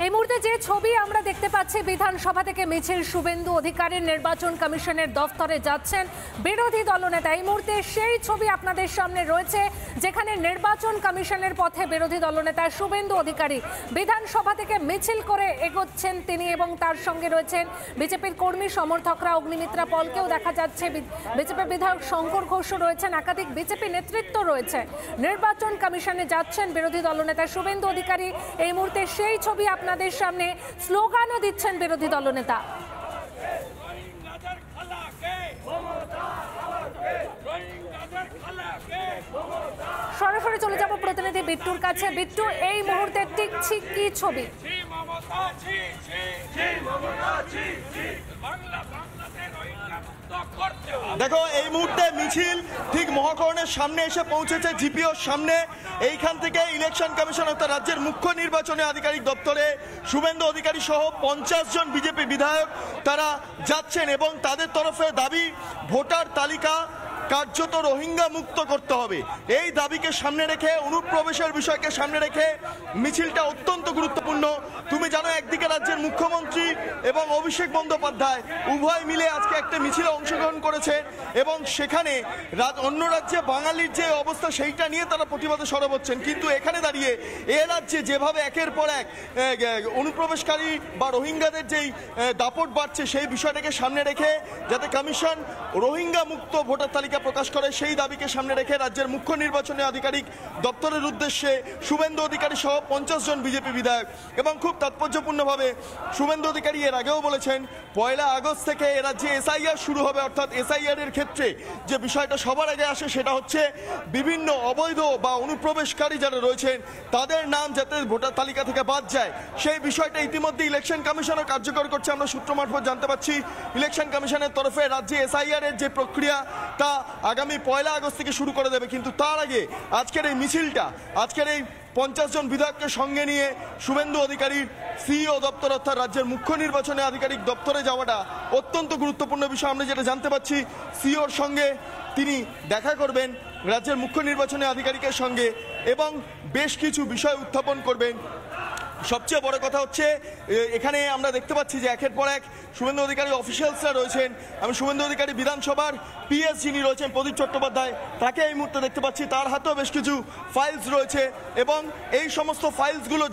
এই মুহূর্তে যে ছবি আমরা দেখতে পাচ্ছি বিধানসভা থেকে মিছিল শুভেন্দু অধিকারীর নির্বাচন কমিশনের দফতরে যাচ্ছেন বিরোধী দলনেতা। এই মুহূর্তে সেই ছবি আপনাদের সামনে রয়েছে যেখানে নির্বাচন কমিশনের পথে বিরোধী দলনেতা শুভেন্দু অধিকারী বিধানসভা থেকে মিছিল করে এগোচ্ছেন তিনি, এবং তার সঙ্গে রয়েছেন বিজেপির কর্মী সমর্থকরা। অগ্নিমিত্রা পলকেও দেখা যাচ্ছে, বিজেপি বিধায়ক শঙ্কর ঘোষও রয়েছেন, একাধিক বিজেপি নেতৃত্ব রয়েছে। নির্বাচন কমিশনে যাচ্ছেন বিরোধী দলনেতা শুভেন্দু অধিকারী। এই মুহূর্তে সেই ছবি আপনাদের সামনে, স্লোগানও দিচ্ছেন বিরোধী দলনেতা। সরাসরি চলে যাব প্রতিনিধি বিট্টুর কাছে। বিট্টু, এই মুহূর্তে টিকছি কি ছবি? দেখো, এই মুহূর্তে মিছিল ঠিক মহাকরণের সামনে এসে পৌঁছেছে, জিপিওর সামনে। এইখান থেকে ইলেকশন কমিশন অর্থাৎ রাজ্যের মুখ্য নির্বাচনী আধিকারিক দপ্তরে শুভেন্দু অধিকারী সহ 50 জন বিজেপি বিধায়ক তারা যাচ্ছেন, এবং তাদের তরফে দাবি ভোটার তালিকা কার্যত রোহিঙ্গা মুক্ত করতে হবে। এই দাবিকে সামনে রেখে, অনুপ্রবেশের বিষয়কে সামনে রেখে মিছিলটা অত্যন্ত গুরুত্বপূর্ণ। তুমি জানো, একদিকে রাজ্যের মুখ্যমন্ত্রী এবং অভিষেক বন্দ্যোপাধ্যায় উভয় মিলে আজকে একটা মিছিলে অংশগ্রহণ করেছে, এবং সেখানে অন্য রাজ্যে বাঙালির যে অবস্থা সেইটা নিয়ে তারা প্রতিবাদে সরব হচ্ছেন। কিন্তু এখানে দাঁড়িয়ে এ রাজ্যে যেভাবে একের পর এক অনুপ্রবেশকারী বা রোহিঙ্গাদের যেই দাপট বাড়ছে, সেই বিষয়টাকে সামনে রেখে যাতে কমিশন রোহিঙ্গা মুক্ত ভোটার তালিকা প্রকাশ করে, সেই দাবিকে সামনে রেখে রাজ্যের মুখ্য নির্বাচনী আধিকারিক দপ্তরের উদ্দেশ্যে শুভেন্দু অধিকারী সহ 50 জন বিজেপি বিধায়ক। এবং খুব তাৎপর্যপূর্ণভাবে শুভেন্দু অধিকারী এর আগেও বলেছেন 1 আগস্ট থেকে এ রাজ্যে এসআইআর শুরু হবে, অর্থাৎ এসআইআর এর ক্ষেত্রে যে বিষয়টা সবার আগে আসে সেটা হচ্ছে বিভিন্ন অবৈধ বা অনুপ্রবেশকারী যারা রয়েছেন তাদের নাম যাতে ভোটার তালিকা থেকে বাদ যায়, সেই বিষয়টা ইতিমধ্যে ইলেকশন কমিশনও কার্যকর করছে। আমরা সূত্র মারফত জানতে পারছি ইলেকশন কমিশনের তরফে রাজ্যে এসআইআর এর যে প্রক্রিয়া তা আগামী 1 আগস্ট থেকে শুরু করে দেবে। কিন্তু তার আগে আজকের এই মিছিলটা, আজকের এই 50 জন বিধায়ককে সঙ্গে নিয়ে শুভেন্দু অধিকারীর সিইও দপ্তর অর্থাৎ রাজ্যের মুখ্য নির্বাচনী আধিকারিক দপ্তরে যাওয়াটা অত্যন্ত গুরুত্বপূর্ণ বিষয়। আমরা যেটা জানতে পাচ্ছি, সিইওর সঙ্গে তিনি দেখা করবেন রাজ্যের মুখ্য নির্বাচনী আধিকারিকের সঙ্গে এবং বেশ কিছু বিষয় উত্থাপন করবেন। সবচেয়ে বড় কথা হচ্ছে এখানে আমরা দেখতে পাচ্ছি যে একের পর এক শুভেন্দু অধিকারী অফিসিয়ালসরা রয়েছেন। আমি শুভেন্দু অধিকারী বিধানসভার পিএস যিনি রয়েছেন প্রদীপ চট্টোপাধ্যায়, তাকে এই মুহূর্তে দেখতে পাচ্ছি, তার হাতেও বেশ কিছু ফাইলস রয়েছে, এবং এই সমস্ত ফাইলসগুলো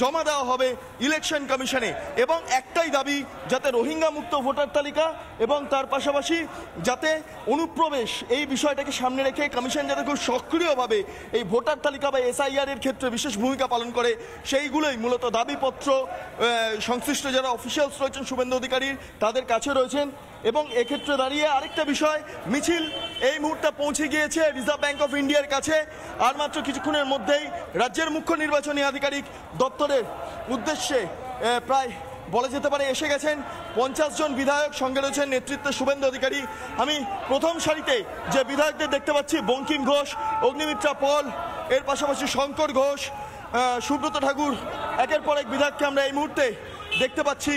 জমা দেওয়া হবে ইলেকশন কমিশনে। এবং একটাই দাবি, যাতে রোহিঙ্গা মুক্ত ভোটার তালিকা এবং তার পাশাপাশি যাতে অনুপ্রবেশ এই বিষয়টাকে সামনে রেখে কমিশন যাতে খুব সক্রিয়ভাবে এই ভোটার তালিকা বা এসআইআর এর ক্ষেত্রে বিশেষ ভূমিকা পালন করে, সেইগুলোই মূলত দাবিপত্র সংশ্লিষ্ট যারা অফিসিয়ালস রয়েছেন শুভেন্দু অধিকারীর তাদের কাছে রয়েছেন। এবং এক্ষেত্রে দাঁড়িয়ে আরেকটা বিষয়, মিছিল এই মুহূর্তে পৌঁছে গিয়েছে রিজার্ভ ব্যাংক অফ ইন্ডিয়ার কাছে। আর মাত্র কিছুক্ষণের মধ্যেই রাজ্যের মুখ্য নির্বাচনী আধিকারিক দপ্তরের উদ্দেশ্যে প্রায় বলা যেতে পারে এসে গেছেন 50 জন বিধায়ক, সঙ্গে রয়েছেন নেতৃত্বে শুভেন্দু অধিকারী। আমি প্রথম সারিতে যে বিধায়কদের দেখতে পাচ্ছি, বঙ্কিম ঘোষ, অগ্নিমিত্রা পল, এর পাশাপাশি শঙ্কর ঘোষ, সুব্রত ঠাকুর, একের পর এক বিধায়ককে আমরা এই মুহূর্তে দেখতে পাচ্ছি।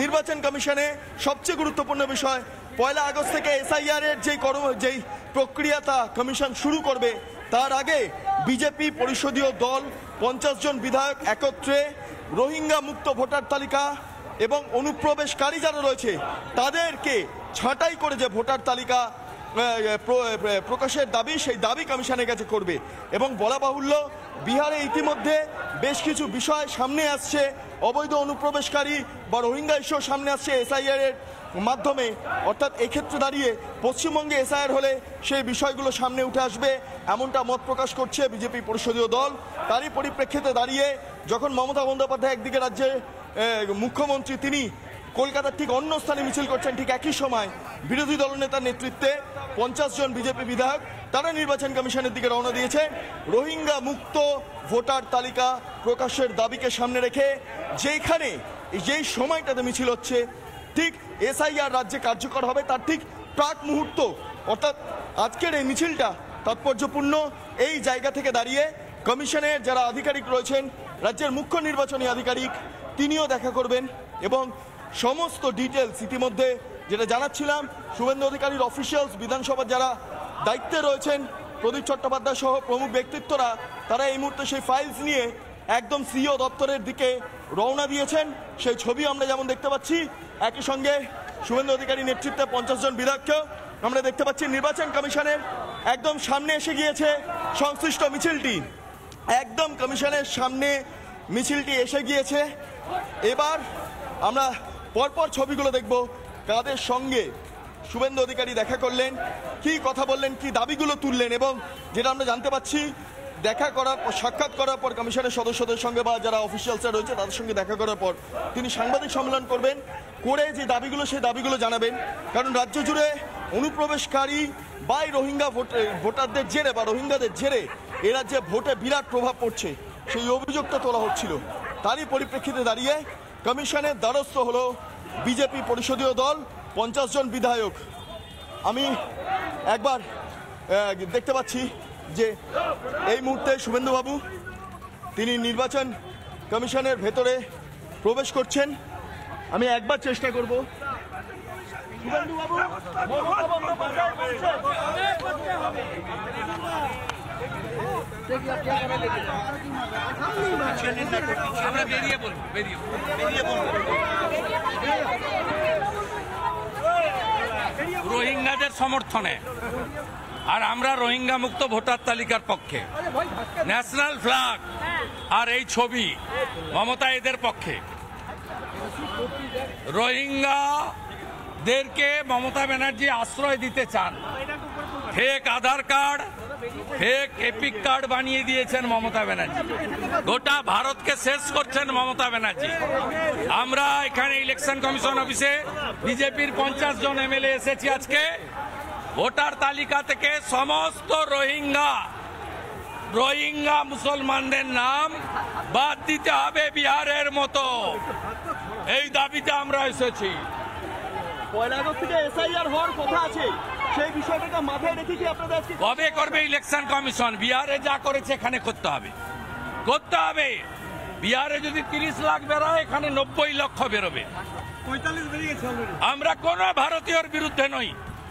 নির্বাচন কমিশনে সবচেয়ে গুরুত্বপূর্ণ বিষয়, 1 আগস্ট থেকে এসআইআর এর যেই প্রক্রিয়া তা কমিশন শুরু করবে, তার আগে বিজেপি পরিষদীয় দল 50 জন বিধায়ক একত্রে রোহিঙ্গা মুক্ত ভোটার তালিকা এবং অনুপ্রবেশকারী যারা রয়েছে তাদেরকে ছাঁটাই করে যে ভোটার তালিকা প্রকাশের দাবি, সেই দাবি কমিশনের কাছে করবে। এবং বলা বাহুল্য, বিহারে ইতিমধ্যে বেশ কিছু বিষয় সামনে আসছে, অবৈধ অনুপ্রবেশকারী বা রোহিঙ্গা ইস্যু সামনে আসছে এসআইআর এর মাধ্যমে, অর্থাৎ এক্ষেত্রে দাঁড়িয়ে পশ্চিমবঙ্গে এসআইআর হলে সেই বিষয়গুলো সামনে উঠে আসবে, এমনটা মত প্রকাশ করছে বিজেপি পরিষদীয় দল। তারই পরিপ্রেক্ষিতে দাঁড়িয়ে যখন মমতা বন্দ্যোপাধ্যায় একদিকে রাজ্যের মুখ্যমন্ত্রী তিনি কলকাতার ঠিক অন্য স্থানে মিছিল করছেন, ঠিক একই সময় বিরোধী দলনেতার নেতৃত্বে 50 জন বিজেপি বিধায়ক তারা নির্বাচন কমিশনের দিকে রওনা দিয়েছে রোহিঙ্গা মুক্ত ভোটার তালিকা প্রকাশের দাবিকে সামনে রেখে। যেই সময়টাতে মিছিল হচ্ছে, ঠিক এসআইআর রাজ্যে কার্যকর হবে তার ঠিক প্রাক মুহূর্ত, অর্থাৎ আজকের এই মিছিলটা তাৎপর্যপূর্ণ। এই জায়গা থেকে দাঁড়িয়ে কমিশনের যারা আধিকারিক রয়েছেন, রাজ্যের মুখ্য নির্বাচনী আধিকারিক তিনিও দেখা করবেন, এবং সমস্ত ডিটেলস ইতিমধ্যে যেটা জানাচ্ছিলাম, শুভেন্দু অধিকারীর অফিসিয়ালস, বিধানসভার যারা দায়িত্বে রয়েছেন প্রদীপ চট্টোপাধ্যায় সহ প্রমুখ ব্যক্তিত্বরা, তারা এই মুহূর্তে সেই ফাইলস নিয়ে একদম সিইও দপ্তরের দিকে রওনা দিয়েছেন সেই ছবি আমরা যেমন দেখতে পাচ্ছি। একই সঙ্গে শুভেন্দু অধিকারী নেতৃত্বে 50 জন বিধায়ককেও আমরা দেখতে পাচ্ছি। নির্বাচন কমিশনের একদম সামনে এসে গিয়েছে সংশ্লিষ্ট মিছিলটি, একদম কমিশনের সামনে মিছিলটি এসে গিয়েছে। এবার আমরা পরপর ছবিগুলো দেখব, কাদের সঙ্গে শুভেন্দু অধিকারী দেখা করলেন, কি কথা বললেন, কি দাবিগুলো তুললেন, এবং যেটা আমরা জানতে পাচ্ছি দেখা করার পর, সাক্ষাৎ করার পর কমিশনের সদস্যদের সঙ্গে বা যারা অফিসিয়ালসরা রয়েছে তাদের সঙ্গে দেখা করার পর তিনি সাংবাদিক সম্মেলন করবেন, করে যে দাবিগুলো সেই দাবিগুলো জানাবেন। কারণ রাজ্য জুড়ে অনুপ্রবেশকারী বা রোহিঙ্গা ভোটারদের জেরে বা রোহিঙ্গাদের জেরে এ রাজ্যে ভোটে বিরাট প্রভাব পড়ছে, সেই অভিযোগটা তোলা হচ্ছিল। তারই পরিপ্রেক্ষিতে দাঁড়িয়ে কমিশনের দ্বারস্থ হলো বিজেপি পরিষদীয় দল, 50 জন বিধায়ক। আমি একবার দেখতে পাচ্ছি যে এই মুহূর্তে শুভেন্দুবাবু তিনি নির্বাচন কমিশনের ভেতরে প্রবেশ করছেন। আমি একবার চেষ্টা করব। শুভেন্দুবাবু, মমতা বন্দ্যোপাধ্যায় বলছেন আমরা বেরিয়ে বলবো, রোহিঙ্গাদের সমর্থনে, আর আমরা রোহিঙ্গা মুক্ত ভোটার তালিকার পক্ষে। ন্যাশনাল ফ্ল্যাগ আর এই ছবি মমতা এদের পক্ষে। রোহিঙ্গাদেরকে মমতা ব্যানার্জি আশ্রয় দিতে চান, ফেক আধার কার্ড, ফেক এপিক কার্ড বানিয়ে দিয়েছেন মমতা ব্যানার্জি, গোটা ভারতকে শেষ করছেন মমতা ব্যানার্জি। আমরা এখানে ইলেকশন কমিশন অফিসে বিজেপির 50 জন এমএলএ এসেছি আজকে। ভোটার তালিকা থেকে সমস্ত রোহিঙ্গা মুসলমানদের নাম বাদ দিতে হবে বিহারের মতো, এই দাবিতে আমরা এসেছি। পয়লা আগস্ট থেকে এসআইআর হওয়ার কথা আছে, সেই বিষয়টাকে মাথায় রেখে কি আপনাদের কবে করবে ইলেকশন কমিশন? বিহারে যা করেছে এখানে করতে হবে। বিহারে যদি 30 লাখ বেরোয়, এখানে 90 লক্ষ বেরোবে। 45 বেরিয়ে গেছে। আমরা কোন ভারতীয়র বিরুদ্ধে নই,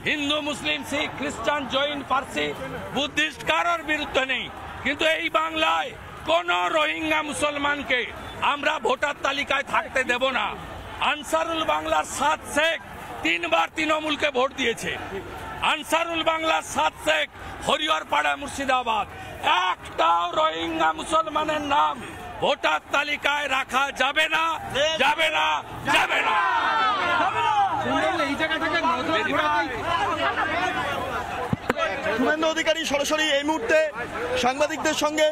হিন্দু, মুসলিম, শিখ, খ্রিস্টান, জৈন, পার্সি, বুদ্ধিস্ট কারোর বিরুদ্ধে নেই, কিন্তু এই বাংলায় কোন রোহিঙ্গা মুসলমানকে আমরা ভোটার তালিকায় থাকতে দেব না। আনসারুল বাংলার 7 শেখ 3 বার তৃণমূলকে ভোট দিয়েছে। আনসারুল বাংলার 7 শেখ হরিহরপাড়া, মুর্শিদাবাদ, একটাও রোহিঙ্গা মুসলমানের নাম ভোটার তালিকায় রাখা যাবে না। শুভেন্দু অধিকারী সরাসরি এই মুহূর্তে সাংবাদিকদের সঙ্গে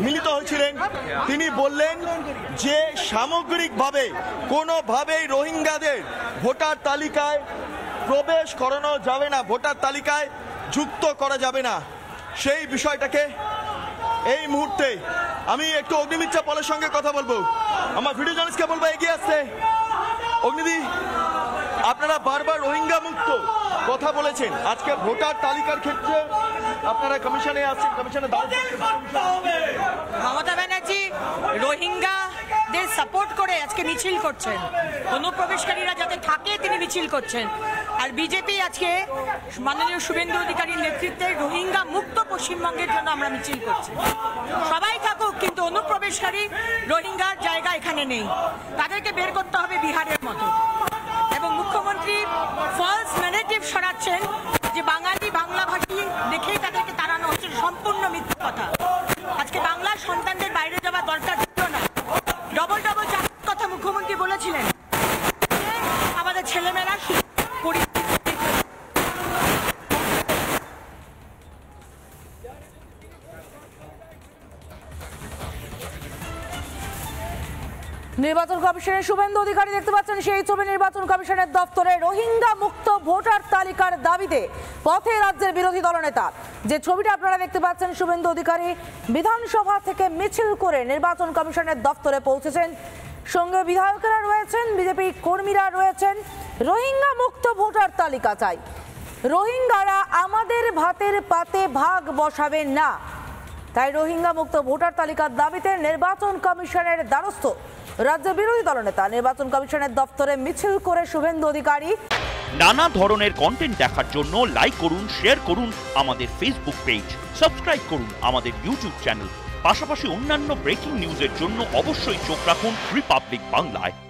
মিলিত হয়েছিলেন। তিনি বললেন যে সামগ্রিকভাবে কোনোভাবেই রোহিঙ্গাদের ভোটার তালিকায় প্রবেশ করানো যাবে না, ভোটার তালিকায় যুক্ত করা যাবে না। সেই বিষয়টাকে এই মুহূর্তে আমি একটু অগ্নিমিত্রা পলের সঙ্গে কথা বলবো, আমার ভিডিও জার্নালিস্টকে বলবো এগিয়ে আসতে। অগ্নিদি, আপনারা বারবার রোহিঙ্গা মুক্ত কথা বলেছেন, আজকে ভোটার তালিকার ক্ষেত্রে আপনারা কমিশনে আসছেন, কমিশনে মমতা ব্যানার্জি রোহিঙ্গাদের সাপোর্ট করে আজকে মিছিল করছেন, অনুপ্রবেশকারীরা যাতে থাকে তিনি মিছিল করছেন। আর বিজেপি আজকে মাননীয় শুভেন্দু অধিকারীর নেতৃত্বে রোহিঙ্গা মুক্ত পশ্চিমবঙ্গের জন্য আমরা মিছিল করছি। সবাই থাকুক, কিন্তু অনুপ্রবেশকারী রোহিঙ্গার জায়গা এখানে নেই, তাদেরকে বের করতে হবে বিহারের মতো। এবং মুখ্যমন্ত্রী ফলস ন্যারেটিভ ছড়াচ্ছেন যে বাংলাভাষী দেখেই তাদেরকে তাড়ানো হচ্ছে, সম্পূর্ণ মিথ্যা কথা। আজকে বাংলার সন্তানদের বাইরে যাওয়ার দরকার ছিল না। ডবল কথা মুখ্যমন্ত্রী বলেছিলেন, আমাদের ছেলেমেয়েরা নির্বাচন কমিশনের শুভেন্দু অধিকারী দেখতে পাচ্ছেন সেই ছবি নির্বাচন কমিশনের দপ্তরে রোহিঙ্গা মুক্ত ভোটার তালিকার দাবিতে পথে রাজ্যের বিরোধী দলনেতা। যে ছবিটা আপনারা দেখতে পাচ্ছেন, শুভেন্দু অধিকারী বিধানসভা থেকে মিছিল করে নির্বাচন কমিশনের দপ্তরে পৌঁছেছেন, সঙ্গে বিধায়কেরা রয়েছেন, বিজেপি কর্মীরা রয়েছেন। রোহিঙ্গা মুক্ত ভোটার তালিকা চাই, রোহিঙ্গারা আমাদের ভাতের পাতে ভাগ বসাবেন না, তাই রোহিঙ্গা মুক্ত ভোটার তালিকার দাবিতে নির্বাচন কমিশনের দ্বারস্থ রাজ্যের বিরোধী দলনেতা। নির্বাচন কমিশনের দপ্তরে মিছিল করে শুভেন্দু অধিকারী। নানা ধরনের কন্টেন্ট দেখার জন্য লাইক করুন, শেয়ার করুন আমাদের ফেসবুক পেজ, সাবস্ক্রাইব করুন আমাদের ইউটিউব চ্যানেল পাশাপাশি অন্যান্য ব্রেকিং নিউজের জন্য অবশ্যই চোখ রাখুন রিপাবলিক বাংলায়।